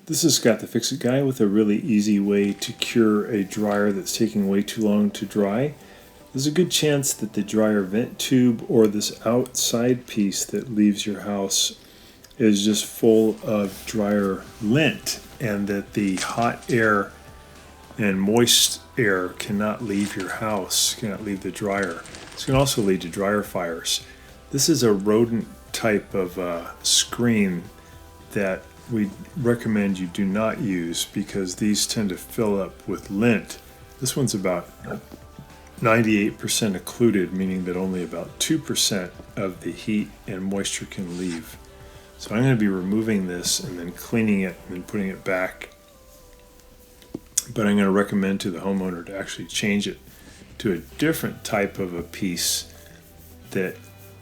This is Scott the Fix-It Guy with a really easy way to cure a dryer that's taking way too long to dry. There's a good chance that the dryer vent tube or this outside piece that leaves your house is just full of dryer lint, and that the hot air and moist air cannot leave your house, cannot leave the dryer. This can also lead to dryer fires. This is a rodent type of screen that we recommend you do not use because these tend to fill up with lint. This one's about 98% occluded, meaning that only about 2% of the heat and moisture can leave. So I'm going to be removing this and then cleaning it and then putting it back. But I'm going to recommend to the homeowner to actually change it to a different type of a piece that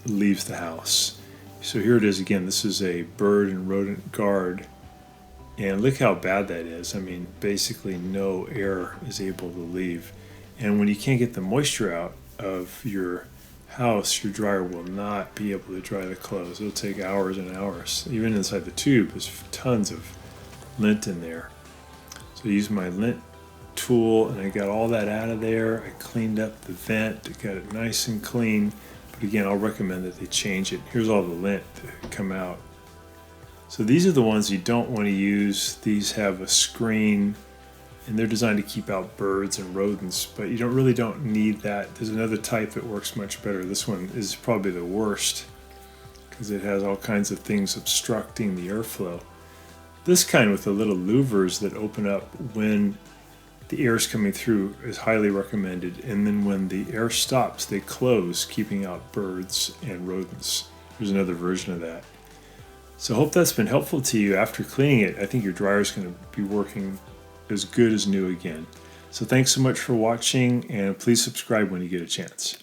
leaves the house. So here it is again. This is a bird and rodent guard, and look how bad that is. I mean, basically no air is able to leave. And when you can't get the moisture out of your house, your dryer will not be able to dry the clothes. It'll take hours and hours. Even inside the tube, there's tons of lint in there. So I used my lint tool and I got all that out of there. I cleaned up the vent, got it nice and clean. But again, I'll recommend that they change it. Here's all the lint that come out. So these are the ones you don't want to use. These have a screen and they're designed to keep out birds and rodents, but you really don't need that. There's another type that works much better. This one is probably the worst because it has all kinds of things obstructing the airflow. This kind with the little louvers that open up when the air is coming through is highly recommended, and then when the air stops, they close, keeping out birds and rodents. There's another version of that. So I hope that's been helpful to you. After cleaning it, I think your dryer is going to be working as good as new again. So thanks so much for watching, and please subscribe when you get a chance.